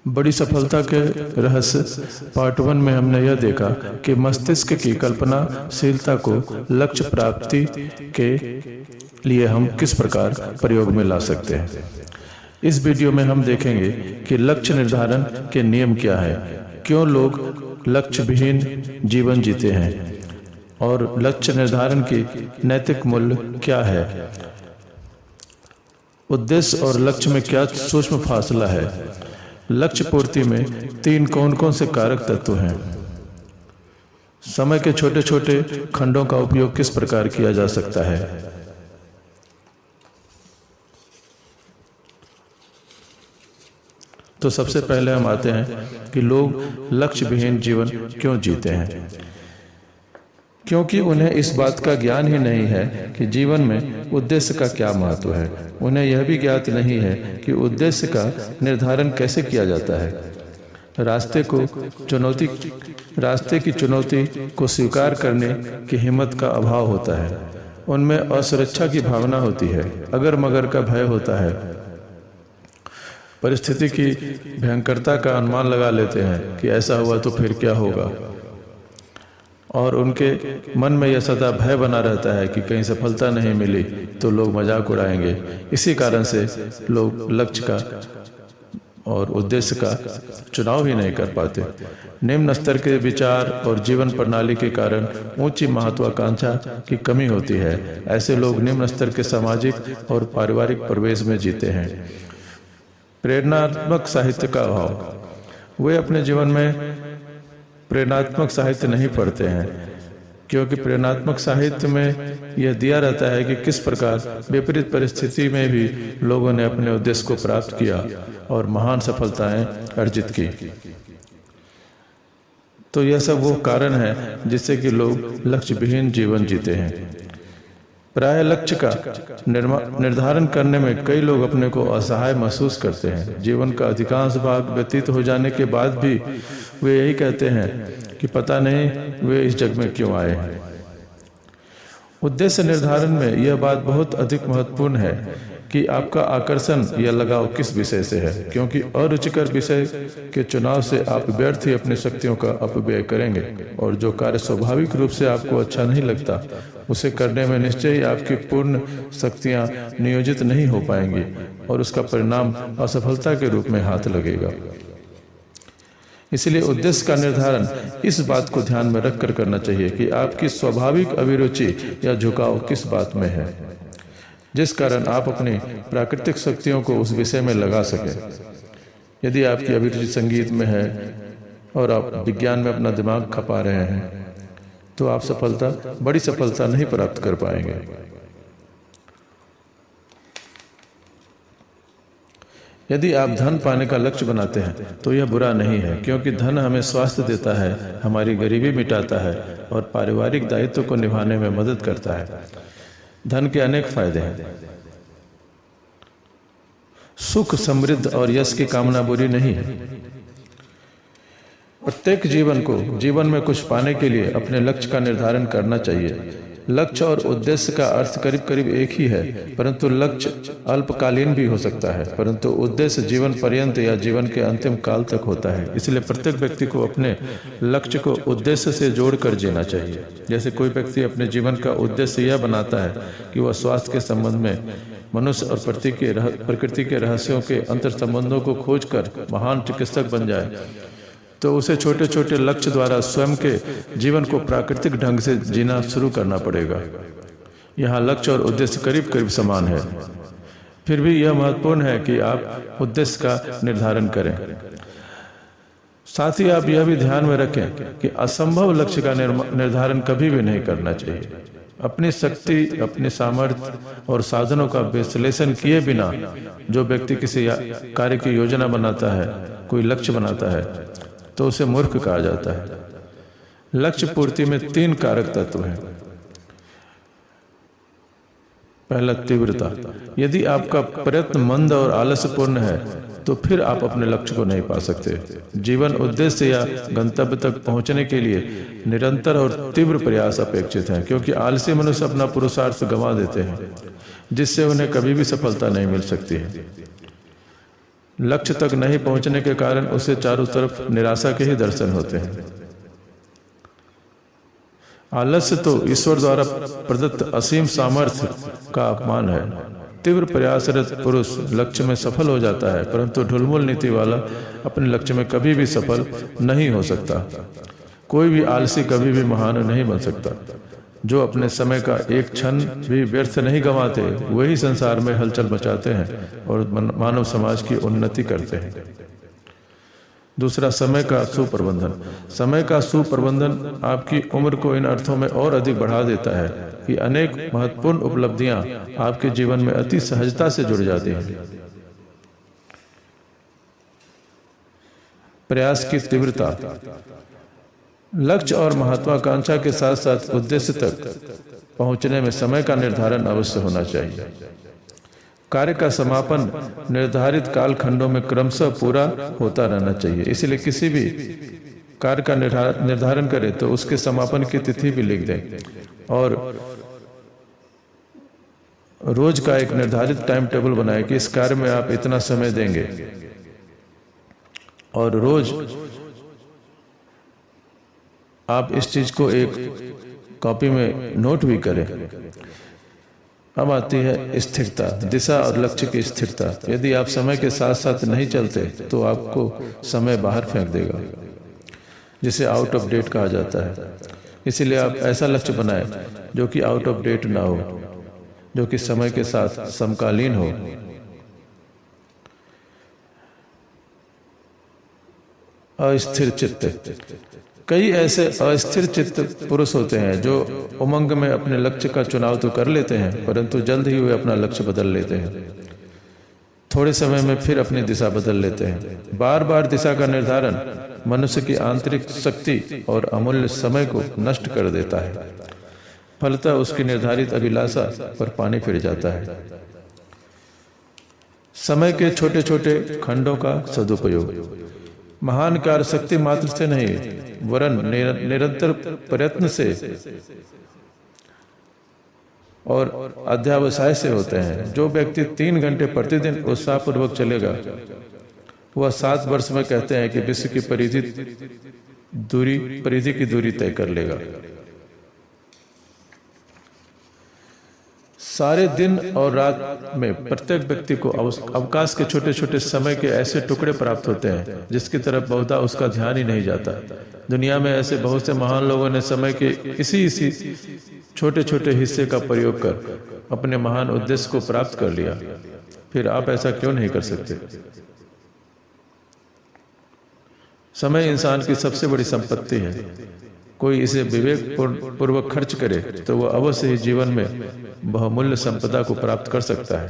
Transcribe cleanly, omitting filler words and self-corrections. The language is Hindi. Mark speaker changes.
Speaker 1: बड़ी सफलता के रहस्य पार्ट 1 में हमने यह देखा कि मस्तिष्क की कल्पनाशीलता को लक्ष्य प्राप्ति के लिए हम किस प्रकार प्रयोग में ला सकते हैं। इस वीडियो में हम देखेंगे कि लक्ष्य निर्धारण के नियम क्या है, क्यों लोग लक्ष्य विहीन जीवन जीते हैं और लक्ष्य निर्धारण की नैतिक मूल्य क्या है, उद्देश्य और लक्ष्य में क्या सूक्ष्म फासला है, लक्ष्य पूर्ति में 3 कौन कौन से कारक तत्व हैं, समय के छोटे छोटे खंडों का उपयोग किस प्रकार किया जा सकता है। तो सबसे पहले हम आते हैं कि लोग लक्ष्य विहीन जीवन क्यों जीते हैं। क्योंकि उन्हें इस बात का ज्ञान ही नहीं है कि जीवन में उद्देश्य का क्या महत्व है। उन्हें यह भी ज्ञात नहीं है कि उद्देश्य का निर्धारण कैसे किया जाता है। रास्ते की चुनौती को स्वीकार करने की हिम्मत का अभाव होता है। उनमें असुरक्षा की भावना होती है, अगर मगर का भय होता है, परिस्थिति की भयंकरता का अनुमान लगा लेते हैं कि ऐसा हुआ तो फिर क्या होगा, और उनके मन में यह सदा भय बना रहता है कि कहीं सफलता नहीं मिली तो लोग मजाक उड़ाएंगे। इसी कारण से लोग लक्ष्य का और उद्देश्य का चुनाव ही नहीं कर पाते। निम्न स्तर के विचार और जीवन प्रणाली के कारण ऊंची महत्वाकांक्षा की कमी होती है। ऐसे लोग निम्न स्तर के सामाजिक और पारिवारिक परिवेश में जीते हैं। प्रेरणात्मक साहित्य का अभाव। वे अपने जीवन में प्रेरणात्मक साहित्य नहीं पढ़ते हैं, क्योंकि प्रेरणात्मक साहित्य में यह दिया रहता है कि किस प्रकार विपरीत परिस्थिति में भी लोगों ने अपने उद्देश्य को प्राप्त किया और महान सफलताएं अर्जित की। तो यह सब वो कारण है जिससे कि लोग लक्ष्य विहीन जीवन जीते हैं। प्राय लक्ष्य का निर्धारण करने में कई लोग अपने को असहाय महसूस करते हैं। जीवन का अधिकांश भाग व्यतीत हो जाने के बाद भी वे यही कहते हैं कि पता नहीं वे इस जग में क्यों आए हैं। उद्देश्य निर्धारण में यह बात बहुत अधिक महत्वपूर्ण है कि आपका आकर्षण या लगाव किस विषय से है, क्योंकि अरुचिकर विषय के चुनाव से आप व्यर्थ ही अपनी शक्तियों का अपव्यय करेंगे और जो कार्य स्वाभाविक रूप से आपको अच्छा नहीं लगता उसे करने में निश्चय ही आपकी पूर्ण शक्तियां नियोजित नहीं हो पाएंगी और उसका परिणाम असफलता के रूप में हाथ लगेगा। इसलिए उद्देश्य का निर्धारण इस बात को ध्यान में रखकर करना चाहिए कि आपकी स्वाभाविक अभिरुचि या झुकाव किस बात में है, जिस कारण आप अपनी प्राकृतिक शक्तियों को उस विषय में लगा सकें। यदि आपकी अभिरुचि संगीत में है और आप विज्ञान में अपना दिमाग खपा रहे हैं तो आप बड़ी सफलता नहीं प्राप्त कर पाएंगे। यदि आप धन पाने का लक्ष्य बनाते हैं तो यह बुरा नहीं है, क्योंकि धन हमें स्वास्थ्य देता है, हमारी गरीबी मिटाता है और पारिवारिक दायित्व को निभाने में मदद करता है। धन के अनेक फायदे हैं। सुख, समृद्ध और यश की कामना बुरी नहीं है। प्रत्येक जीवन में कुछ पाने के लिए अपने लक्ष्य का निर्धारण करना चाहिए। लक्ष्य और उद्देश्य का अर्थ करीब करीब एक ही है, परंतु लक्ष्य अल्पकालीन भी हो सकता है, परंतु उद्देश्य जीवन पर्यंत या जीवन के अंतिम काल तक होता है। इसलिए प्रत्येक व्यक्ति को अपने लक्ष्य को उद्देश्य से जोड़कर जीना चाहिए। जैसे कोई व्यक्ति अपने जीवन का उद्देश्य यह बनाता है कि वह स्वास्थ्य के संबंध में मनुष्य और प्रकृति के रहस्यों के अंतर संबंधों को खोजकर महान चिकित्सक बन जाए, तो उसे छोटे छोटे लक्ष्य द्वारा स्वयं के जीवन को प्राकृतिक ढंग से जीना शुरू करना पड़ेगा। यहाँ लक्ष्य और उद्देश्य करीब करीब समान है, फिर भी यह महत्वपूर्ण है कि आप उद्देश्य का निर्धारण करें। साथ ही आप यह भी ध्यान में रखें कि असंभव लक्ष्य का निर्धारण कभी भी नहीं करना चाहिए। अपनी शक्ति, अपने सामर्थ्य और साधनों का विश्लेषण किए बिना जो व्यक्ति किसी कार्य की योजना बनाता है, कोई लक्ष्य बनाता है, तो उसे मूर्ख कहा जाता है। लक्ष्य पूर्ति में 3 कारक तत्व हैं। पहला, तीव्रता। यदि आपका प्रयत्न मंद और आलस्यपूर्ण है तो फिर आप अपने लक्ष्य को नहीं पा सकते। जीवन उद्देश्य या गंतव्य तक पहुंचने के लिए निरंतर और तीव्र प्रयास अपेक्षित है, क्योंकि आलसी मनुष्य अपना पुरुषार्थ गंवा देते हैं, जिससे उन्हें कभी भी सफलता नहीं मिल सकती है। लक्ष्य तक नहीं पहुंचने के कारण उसे चारों तरफ निराशा के ही दर्शन होते हैं। आलस्य तो ईश्वर द्वारा प्रदत्त असीम सामर्थ्य का अपमान है। तीव्र प्रयासरत पुरुष लक्ष्य में सफल हो जाता है, परंतु ढुलमुल नीति वाला अपने लक्ष्य में कभी भी सफल नहीं हो सकता। कोई भी आलसी कभी भी महान नहीं बन सकता। जो अपने समय का एक क्षण भी व्यर्थ नहीं गंवाते, वही संसार में हलचल मचाते हैं और मानव समाज की उन्नति करते हैं। दूसरा, समय का सुप्रबंधन। समय का सुप्रबंधन आपकी उम्र को इन अर्थों में और अधिक बढ़ा देता है कि अनेक महत्वपूर्ण उपलब्धियां आपके जीवन में अति सहजता से जुड़ जाती हैं। प्रयास की तीव्रता। लक्ष्य और महत्वाकांक्षा के साथ साथ उद्देश्य तक पहुंचने में समय का निर्धारण अवश्य होना चाहिए। कार्य का समापन निर्धारित कालखंडों में क्रमशः पूरा होता रहना चाहिए। इसलिए किसी भी कार्य का निर्धारण करें तो उसके समापन की तिथि भी लिख दें और रोज का एक निर्धारित टाइम टेबल बनाएं कि इस कार्य में आप इतना समय देंगे, और रोज आप इस चीज को एक कॉपी में नोट भी करें। अब आती है स्थिरता, दिशा और लक्ष्य की स्थिरता। यदि आप समय के साथ साथ नहीं चलते तो आपको समय बाहर फेंक देगा, जिसे आउट ऑफ डेट कहा जाता है। इसीलिए आप ऐसा लक्ष्य बनाएं जो कि आउट ऑफ डेट ना हो, जो कि समय के साथ समकालीन हो। अस्थिर चित्त। कई ऐसे अस्थिर चित्त पुरुष होते हैं जो उमंग में अपने लक्ष्य का चुनाव तो कर लेते हैं, परंतु जल्द ही वे अपना लक्ष्य बदल लेते हैं। थोड़े समय में फिर अपनी दिशा बदल लेते हैं। बार बार दिशा का निर्धारण मनुष्य की आंतरिक शक्ति और अमूल्य समय को नष्ट कर देता है। फलतः उसकी निर्धारित अभिलाषा पर पानी फिर जाता है। समय के छोटे छोटे खंडों का सदुपयोग। महान कार्य शक्ति मात्र से नहीं, वरन निरंतर प्रयत्न से और अध्यावसाय से होते हैं। जो व्यक्ति 3 घंटे प्रतिदिन उत्साहपूर्वक चलेगा, वह 7 वर्ष में कहते हैं कि विश्व की परिधि की दूरी तय कर लेगा। सारे दिन और रात में प्रत्येक व्यक्ति को अवकाश के छोटे छोटे समय के ऐसे टुकड़े प्राप्त होते हैं जिसकी तरफ बहुधा उसका ध्यान ही नहीं जाता। दुनिया में ऐसे बहुत से महान लोगों ने समय के इसी छोटे छोटे हिस्से का प्रयोग कर अपने महान उद्देश्य को प्राप्त कर लिया। फिर आप ऐसा क्यों नहीं कर सकते? समय इंसान की सबसे बड़ी संपत्ति है। कोई इसे विवेक पूर्वक खर्च करे तो वह अवश्य ही जीवन में बहुमूल्य संपदा को प्राप्त कर सकता है।